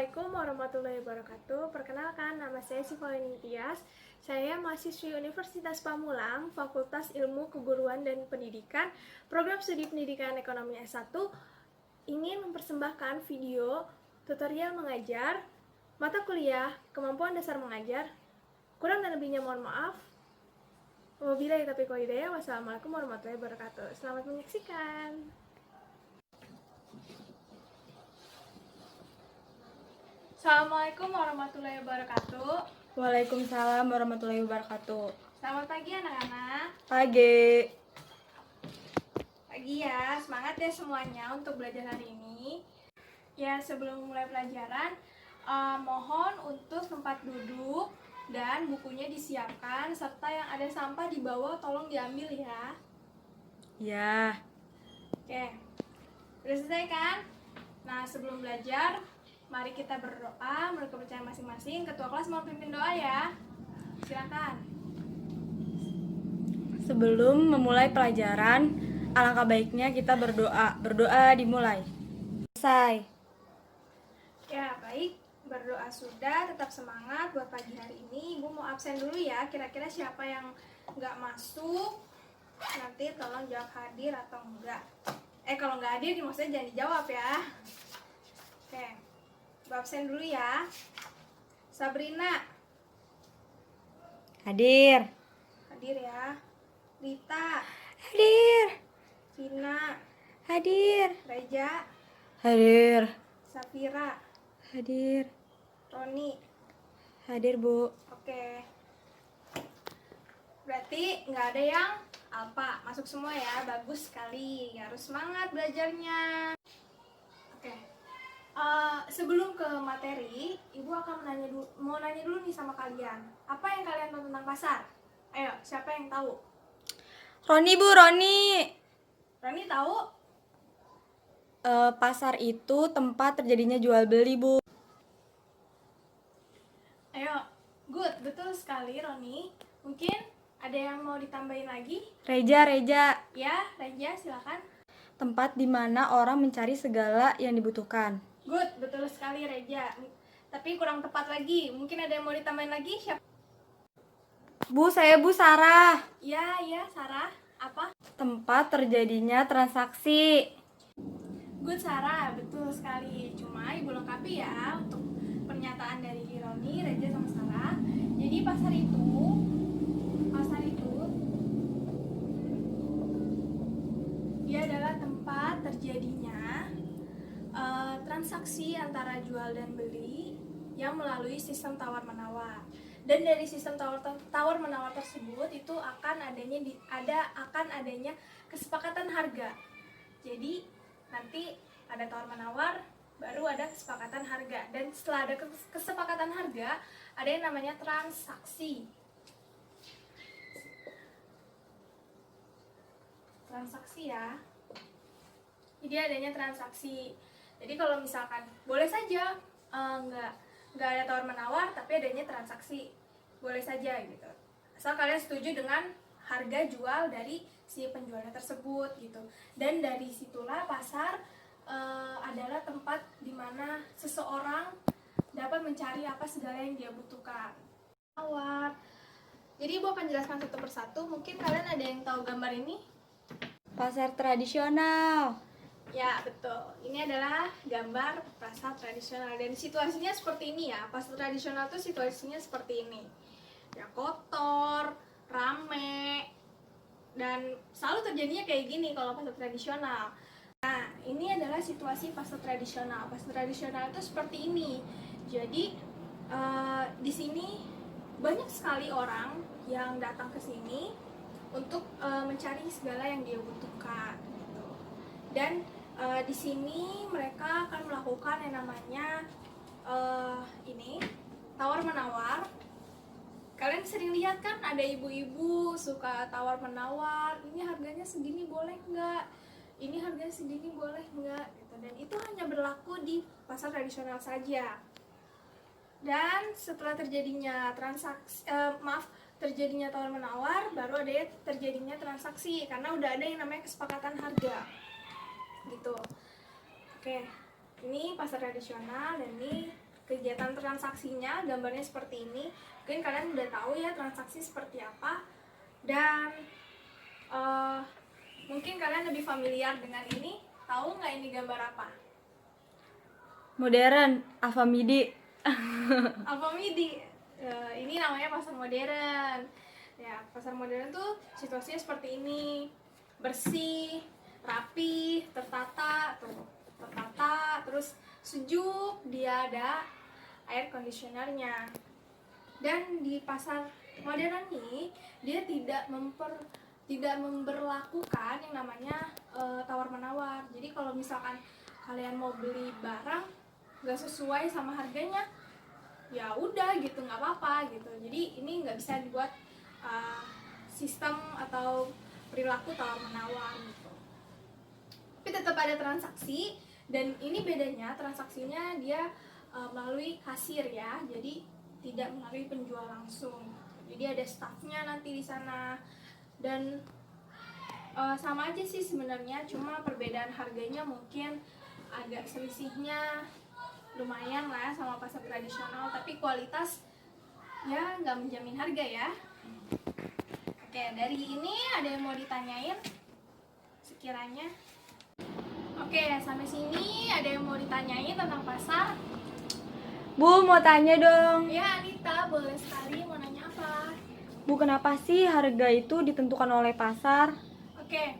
Assalamualaikum warahmatullahi wabarakatuh. Perkenalkan, nama saya Sivalini Tias. Saya mahasiswi Universitas Pamulang, Fakultas Ilmu Keguruan dan Pendidikan, Program Studi Pendidikan Ekonomi S1, ingin mempersembahkan video tutorial mengajar, mata kuliah, kemampuan dasar mengajar. Kurang dan lebihnya mohon maaf. Wabillahi taufiq wal hidayah. Wassalamualaikum warahmatullahi wabarakatuh. Selamat menyaksikan. Assalamualaikum warahmatullahi wabarakatuh. Waalaikumsalam warahmatullahi wabarakatuh. Selamat pagi anak-anak. Pagi. Pagi ya, semangat ya semuanya untuk belajar hari ini. Ya, sebelum mulai pelajaran, mohon untuk tempat duduk dan bukunya disiapkan, serta yang ada sampah di bawah tolong diambil ya. Ya. Oke, udah selesai kan? Nah, sebelum belajar, mari kita berdoa menurut kepercayaan masing-masing. Ketua kelas mau pimpin doa ya. Silakan. Sebelum memulai pelajaran, alangkah baiknya kita berdoa. Berdoa dimulai. Selesai. Ya, baik. Berdoa sudah, tetap semangat buat pagi hari ini. Ibu mau absen dulu ya. Kira-kira siapa yang nggak masuk? Nanti tolong jawab hadir atau enggak. Kalau nggak hadir, maksudnya jangan dijawab ya. Oke. Ibu absen dulu ya. Sabrina. Hadir. Hadir ya. Rita. Hadir. Vina. Hadir. Reja. Hadir. Safira. Hadir. Roni. Hadir, Bu. Oke. Berarti nggak ada yang alpa. Masuk semua ya. Bagus sekali. Harus semangat belajarnya. Oke. Sebelum ke materi, Ibu akan mau nanya dulu nih sama kalian. Apa yang kalian tahu tentang pasar? Ayo, siapa yang tahu? Roni, Bu, Roni. Roni tahu? Pasar itu tempat terjadinya jual beli, Bu. Ayo, good. Betul sekali, Roni. Mungkin ada yang mau ditambahin lagi? Reja. Ya, Reja, silakan. Tempat di mana orang mencari segala yang dibutuhkan. Good, betul sekali Reja. Tapi kurang tepat lagi. Mungkin ada yang mau ditambahin lagi? Siapa? Bu, saya Bu Sarah. Ya, Sarah. Apa? Tempat terjadinya transaksi. Good, Sarah. Betul sekali. Cuma Ibu lengkapi ya untuk pernyataan dari Roni, Reja, sama Sarah. Jadi pasar itu dia adalah tempat terjadinya transaksi antara jual dan beli yang melalui sistem tawar-menawar. Dan dari sistem tawar-menawar tersebut itu akan adanya kesepakatan harga. Jadi nanti ada tawar-menawar, baru ada kesepakatan harga. Dan setelah ada kesepakatan harga, ada yang namanya transaksi. Transaksi ya. Jadi adanya transaksi. Jadi kalau misalkan boleh saja nggak ada tawar menawar tapi adanya transaksi, boleh saja gitu. Asal kalian setuju dengan harga jual dari si penjualnya tersebut gitu. Dan dari situlah pasar adalah tempat di mana seseorang dapat mencari apa segala yang dia butuhkan. Tawar. Jadi Ibu akan jelaskan satu persatu. Mungkin kalian ada yang tahu gambar ini? Pasar tradisional. Ya, betul. Ini adalah gambar pasar tradisional dan situasinya seperti ini ya. Pasar tradisional tuh situasinya seperti ini. Ya, kotor, rame, dan selalu terjadinya kayak gini kalau pasar tradisional. Nah, ini adalah situasi pasar tradisional. Pasar tradisional itu seperti ini. Jadi, di sini banyak sekali orang yang datang ke sini untuk mencari segala yang dia butuhkan gitu. Dan di sini mereka akan melakukan yang namanya tawar menawar. Kalian sering lihat kan ada ibu-ibu suka tawar menawar, ini harganya segini boleh nggak, ini harganya segini boleh nggak gitu. Dan itu hanya berlaku di pasar tradisional saja. Dan setelah terjadinya terjadinya tawar menawar, baru ada terjadinya transaksi karena udah ada yang namanya kesepakatan harga gitu. Oke, ini pasar tradisional dan ini kegiatan transaksinya, gambarnya seperti ini. Mungkin kalian udah tahu ya transaksi seperti apa, dan mungkin kalian lebih familiar dengan ini. Tahu nggak ini gambar apa? Modern, Alfamidi. Alfamidi. Ini namanya pasar modern. Ya, pasar modern tuh situasinya seperti ini. Bersih, rapi, tertata, terus sejuk, dia ada air conditionernya. Dan di pasar modern ini dia tidak memberlakukan yang namanya tawar menawar. Jadi kalau misalkan kalian mau beli barang nggak sesuai sama harganya, ya udah gitu, nggak apa-apa gitu. Jadi ini nggak bisa dibuat sistem atau perilaku tawar menawar gitu. Tapi tetap ada transaksi, dan ini bedanya, transaksinya dia melalui kasir ya, jadi tidak melalui penjual langsung. Jadi ada staffnya nanti di sana, dan sama aja sih sebenarnya, cuma perbedaan harganya mungkin agak selisihnya lumayan lah sama pasar tradisional, tapi kualitas ya nggak menjamin harga ya. Oke, dari ini ada yang mau ditanyain sekiranya? Oke, sampai sini ada yang mau ditanyain tentang pasar? Bu, mau tanya dong. Ya, Anita, boleh sekali, mau nanya apa? Bu, kenapa sih harga itu ditentukan oleh pasar? Oke,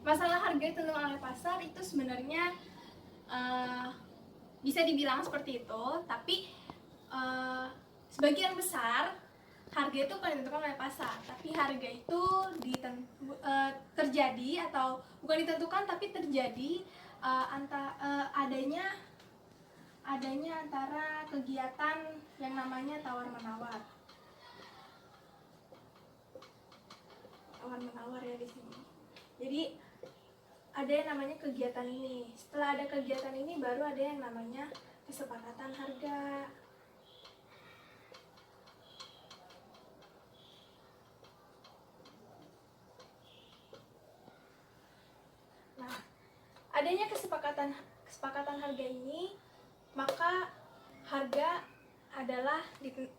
masalah harga ditentukan oleh pasar itu sebenarnya bisa dibilang seperti itu, tapi sebagian besar harga itu bukan ditentukan oleh pasar, tapi harga itu terjadi, atau bukan ditentukan tapi terjadi adanya antara kegiatan yang namanya tawar menawar. Tawar menawar ya di sini. Jadi ada yang namanya kegiatan ini. Setelah ada kegiatan ini baru ada yang namanya kesepakatan harga. Nah, adanya kesepakatan harga ini, maka harga adalah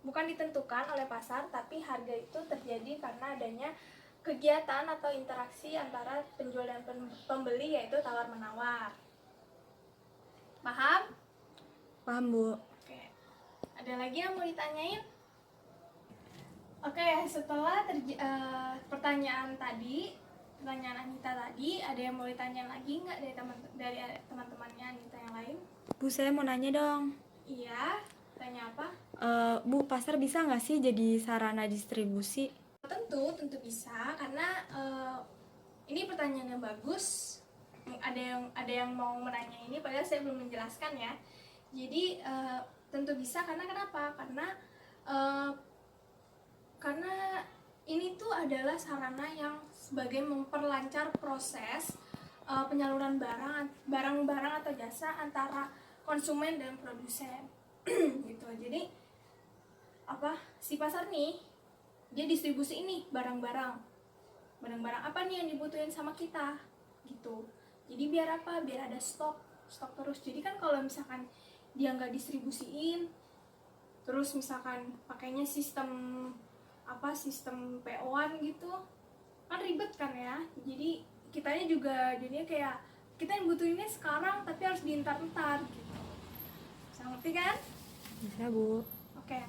bukan ditentukan oleh pasar, tapi harga itu terjadi karena adanya kegiatan atau interaksi antara penjual dan pembeli, yaitu tawar menawar. Paham? Paham, Bu. Oke. Ada lagi yang mau ditanyain? Oke, setelah pertanyaan Anita tadi, ada yang mau ditanyain lagi nggak dari teman-temannya Anita yang lain? Bu, saya mau nanya dong. Iya, tanya apa? Bu, pasar bisa nggak sih jadi sarana distribusi? Tentu bisa, karena ini pertanyaan yang bagus. Ada yang mau menanya ini, padahal saya belum menjelaskan ya. Jadi tentu bisa, karena kenapa? Karena ini tuh adalah sarana yang sebagai memperlancar proses penyaluran barang-barang atau jasa antara konsumen dan produsen. Gitu. Jadi si pasar nih, dia distribusi ini barang-barang apa nih yang dibutuhin sama kita gitu. Jadi biar apa? Biar ada stok terus. Jadi kan kalau misalkan dia nggak distribusiin, terus misalkan pakainya sistem PO-an gitu, kan ribet kan ya. Jadi kitanya juga jadinya kayak kita yang butuhinnya sekarang tapi harus diintar-intar gitu. Bisa ngerti kan? Bisa, Bu. Oke.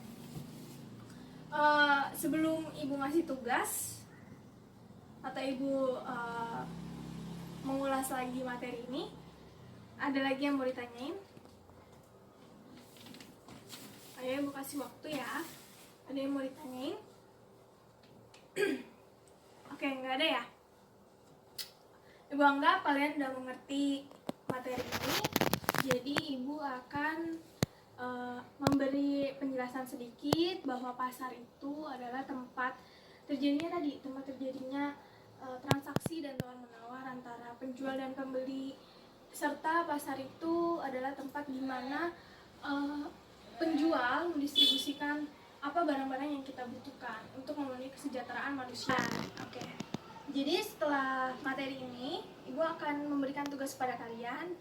Sebelum Ibu ngasih tugas atau Ibu mengulas lagi materi ini, ada lagi yang mau ditanyain? Ayo Ibu kasih waktu ya. Ada yang mau ditanyain? Oke, nggak ada ya? Ibu anggap kalian udah mengerti materi ini. Jadi Ibu akan memberi penjelasan sedikit bahwa pasar itu adalah tempat terjadinya transaksi dan tawar menawar antara penjual dan pembeli, serta pasar itu adalah tempat di mana penjual mendistribusikan apa barang-barang yang kita butuhkan untuk memenuhi kesejahteraan manusia. Oke. Jadi setelah materi ini, Ibu akan memberikan tugas pada kalian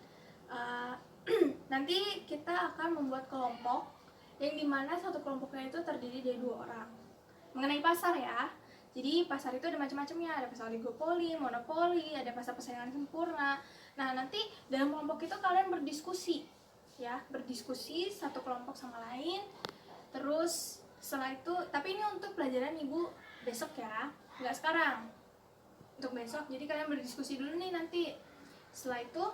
nanti kita akan membuat kelompok yang dimana satu kelompoknya itu terdiri dari 2 orang. Mengenai pasar ya, jadi pasar itu ada macam-macamnya, ada pasar oligopoli, monopoli, ada pasar persaingan sempurna. Nah, nanti dalam kelompok itu kalian berdiskusi ya, berdiskusi satu kelompok sama lain. Terus setelah itu, tapi ini untuk pelajaran ibu besok ya, nggak sekarang, untuk besok. Jadi kalian berdiskusi dulu nih nanti. Setelah itu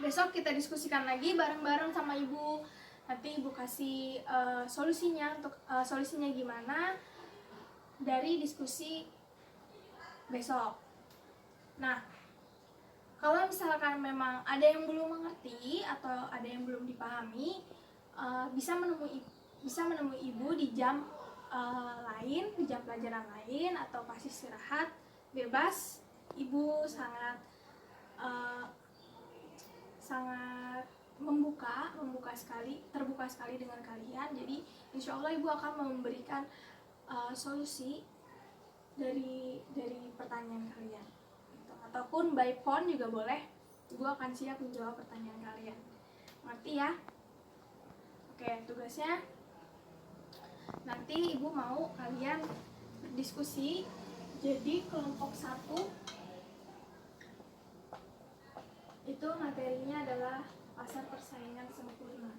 besok kita diskusikan lagi bareng-bareng sama ibu. Nanti ibu kasih solusinya, untuk solusinya gimana dari diskusi besok. Nah, kalau misalkan memang ada yang belum mengerti atau ada yang belum dipahami, bisa menemui ibu di jam lain, di jam pelajaran lain, atau pas istirahat bebas. Ibu sangat terbuka sekali dengan kalian. Jadi insya Allah ibu akan memberikan solusi dari pertanyaan kalian gitu. Ataupun by phone juga boleh, ibu akan siap menjawab pertanyaan kalian. Ngerti ya? Oke, tugasnya nanti ibu mau kalian berdiskusi jadi kelompok 1. Itu materinya adalah pasar persaingan sempurna.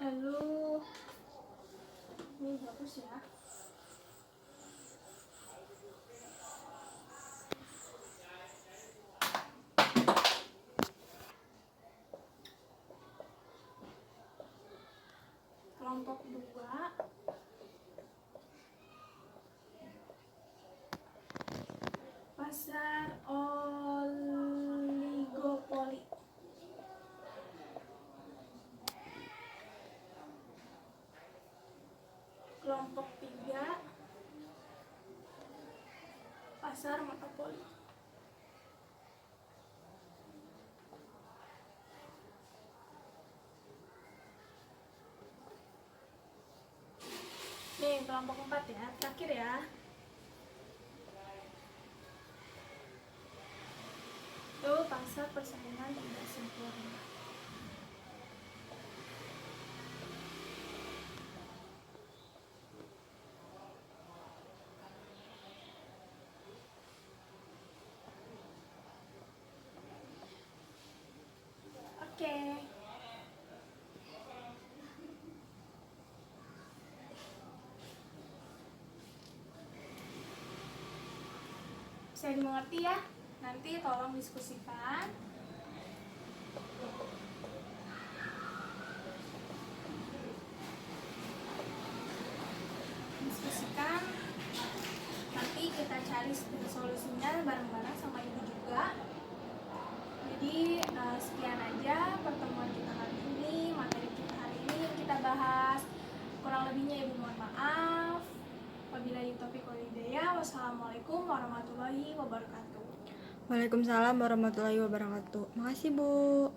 Lalu ini bagus ya. Kelompok 2 pasar oligopoli. Kelompok 3 pasar monopoli. Nih kelompok 4 ya, terakhir ya. Itu pasar persaingan tidak sempurna. Oke. Bisa dimengerti ya? Nanti tolong diskusikan. Nanti kita cari solusinya bareng-bareng sama ibu juga. Jadi sekian aja pertemuan kita hari ini, materi kita hari ini yang kita bahas. Kurang lebihnya ibu mohon maaf. Wabillahi taufiq wal hidayah. Wassalamualaikum warahmatullahi wabarakatuh. Waalaikumsalam warahmatullahi wabarakatuh. Makasih Bu.